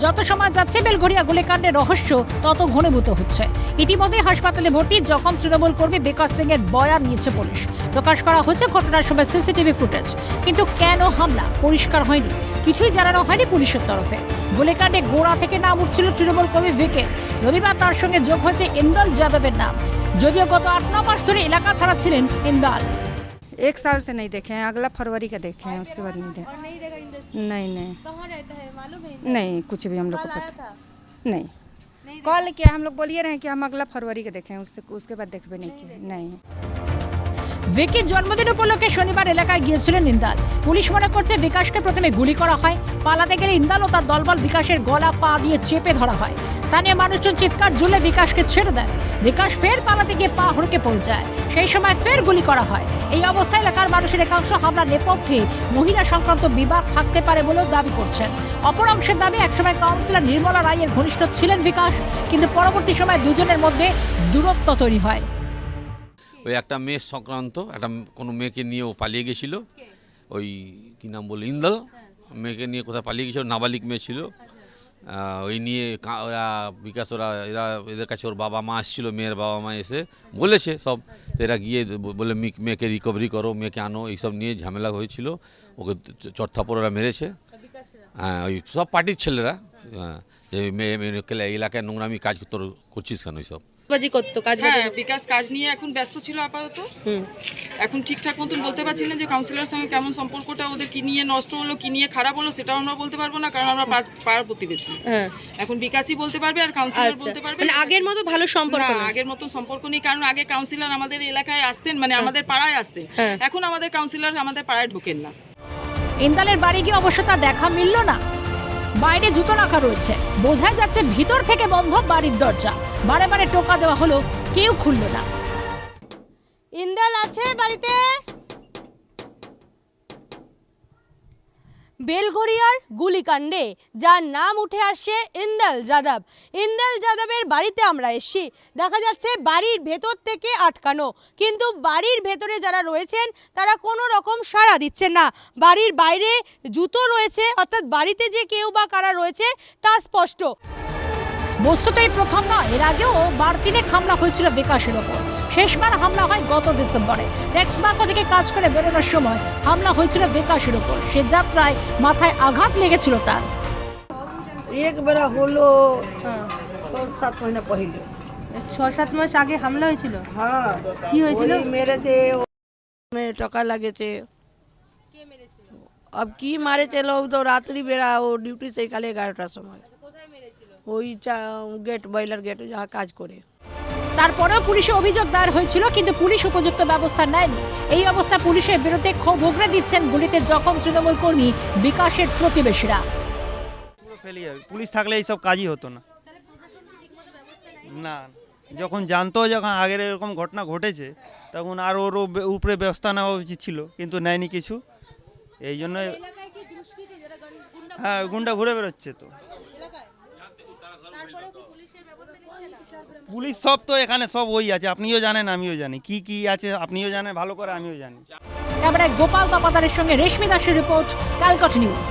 যত সময় যাচ্ছে বেলঘরিয়া গুলিকাণ্ডের রহস্য তত ঘনীভূত হচ্ছে। ইতিমধ্যে হাসপাতালে ভর্তি জখম তৃণমূল কর্মী বিকাশ সিং এর বয়ান নিয়েছে পুলিশ। প্রকাশ করা হচ্ছে ঘটনার সময় সিসিটিভি ফুটেজ, কিন্তু কেন হামলা পরিষ্কার হয়নি, কিছুই জানানো হয়নি পুলিশের তরফে। গুলিকাণ্ডে গোড়া থেকে নাম উঠছিল তৃণমূল কর্মী ভিকে। রবিবার তার সঙ্গে যোগ হয়েছে ইন্দাল যাদবের নাম, যদিও গত 8-9 মাস ধরে এলাকা ছাড়া ছিলেন ইন্দাল। 1 साल से नहीं देखे हैं, अगला फरवरी का देखे हैं, उसके बाद नहीं देखे। नहीं नहीं कहाँ रहता है मालूम है? नहीं, कुछ भी हम लोग को कल आया पता था? नहीं। कॉल किया, हम लोग बोलिए रहे कि हम अगला फरवरी का देखें, उसके बाद देखबे नहीं किया। नहीं। ভিকির জন্মদিন উপলক্ষে শনিবার এলাকায় গিয়েছিলেন ইন্দাল। পুলিশ মনে করছে বিকাশকে প্রথমে গুলি করা হয়, পালাতে গেলে ইন্দাল ও তার দলবল বিকাশের গলা পা দিয়ে চেপে ধরা হয়। স্থানীয় মানুষজন চিৎকার জুড়ে বিকাশকে ছেড়ে দেয়। বিকাশ ফের পালাতে গিয়ে পা হড়কে পড়ে যায়, সেই সময় ফের গুলি করা হয়। এই অবস্থায় এলাকার মানুষের একাংশ হামলার নেপথ্যে মহিলা সংক্রান্ত বিবাদ থাকতে পারে বলেও দাবি করছেন। অপর অংশের দাবি, একসময় কাউন্সিলর নির্মলা রায়ের ঘনিষ্ঠ ছিলেন বিকাশ, কিন্তু পরবর্তী সময় দুজনের মধ্যে দূরত্ব তৈরি হয়। ওই একটা মেয়ে সংক্রান্ত একটা কোনো মেয়েকে নিয়ে ও পালিয়ে গেছিলো, ওই কী নাম বলে ইন্দাল, মেয়েকে নিয়ে কোথায় পালিয়ে গেছিলো, নাবালিক মেয়ে ছিল। ওই নিয়ে ওরা বিকাশ এরা এদের কাছে ওর বাবা মা আসছিলো, মেয়ের বাবা মা এসে বলেছে সব, তো এরা গিয়ে বলে মেয়েকে রিকভারি করো, মেয়েকে আনো, এইসব নিয়ে ঝামেলা হয়েছিল। ওকে চটথাপড় ওরা মেরেছে। হ্যাঁ, ওই সব পার্টির ছেলেরা, যে মেয়ে এলাকায় নোংরামি কাজ তোর করছিস কেন এইসব বাজি করতো কাজ। হ্যাঁ, বিকাশ কাজ নিয়ে এখন ব্যস্ত ছিল আপাতত। এখন ঠিকঠাক মতন বলতে পারছি না যে কাউন্সিলরের সঙ্গে কেমন সম্পর্কটা ওদের কি নিয়ে নষ্ট হলো, কি নিয়ে খারাপ হলো, সেটাও আমরা বলতে পারবো না, কারণ আমরা পাড়ার প্রতিবেশী। এখন বিকাশই বলতে পারবে আর কাউন্সিলর বলতে পারবে। মানে আগের মতো ভালো সম্পর্ক না, না? আগের মতো সম্পর্ক নেই, কারণ আগে কাউন্সিলর আমাদের এলাকায় আসতেন, মানে আমাদের পাড়ায় আসতেন। এখন আমাদের কাউন্সিলর আমাদের পাড়ায় ঢোকেন না। ইন্দালের বাড়ি গিয়ে অবশ্য তা দেখা মিলল না। বাইরে জুতো রাখা রয়েছে, বোঝাই যাচ্ছে ভিতর থেকে বন্ধ বাড়ির দরজা। বারে বারে টোকা দেওয়া হলো, কেউ খুলল না। ইন্দাল আছে বাড়িতে? বেলঘরিয়ার গুলিকাণ্ডে যার নাম উঠে আসছে ইন্দাল যাদব। ইন্দাল যাদবের বাড়িতে আমরা এসেছি। দেখা যাচ্ছে বাড়ির ভেতর থেকে আটকানো, কিন্তু বাড়ির ভেতরে যারা রয়েছেন তারা কোনো রকম সাড়া দিচ্ছেন না। বাড়ির বাইরে জুতো রয়েছে, অর্থাৎ বাড়িতে যে কেউ বা কারা রয়েছে তা স্পষ্ট। বস্তুত এই প্রথম নয়, এর আগেও বার 3 হামলা হয়েছিল বিকাশের ওপর। শেষবার হামলা হয় গত ডিসেম্বরে। টেক্সবার্গ থেকে কাজ করে বেরোনোর সময় হামলা হয়েছিল বিকাশের ওপর। সে যাত্রায় মাথায় আঘাত লেগেছিল তার। एक बार হলো 6-7 মহিনা পहिले। 6-7 মাস আগে হামলা হয়েছিল? হ্যাঁ, কি হয়েছিল? মেরেছে, টাকা লাগেছে। কে মেরেছিল? अब কি মারেছে লোক তো রাত্রি বেলা, ও ডিউটি से কালে 11টার সময়। কোথায় মেরেছিল? ওই গেট বয়লার গেটে যা কাজ করে। তারপরেও পুলিশে অভিযোগ দায়ের হয়েছিল, কিন্তু পুলিশ উপযুক্ত ব্যবস্থা নেয়নি। এই অবস্থা পুলিশের বিরুদ্ধে ক্ষোভ উগরে দিচ্ছেন গুলিতে জখম তৃণমূল কর্মী বিকাশের প্রতিবেশীরা। পুলিশ থাকলে এইসব কাজই হতো না। না, যখন জানতো, যখন আগের এরকম ঘটনা ঘটেছে, তখন আর ওর উপরে ব্যবস্থা নেওয়া উচিত ছিল, কিন্তু নেয়নি কিছু। এই জন্য হ্যাঁ, গুন্ডা ঘুরে বেরোচ্ছে তো। পুলিশ সব তো এখানে সব ওই আছে, আপনিও জানেন আমিও জানি কি কি আছে, আপনিও জানেন ভালো করে, আমিও জানি। ক্যামেরায় গোপাল তপাদারের সঙ্গে রেশমি দাসের রিপোর্ট, ক্যালকাটা নিউজ।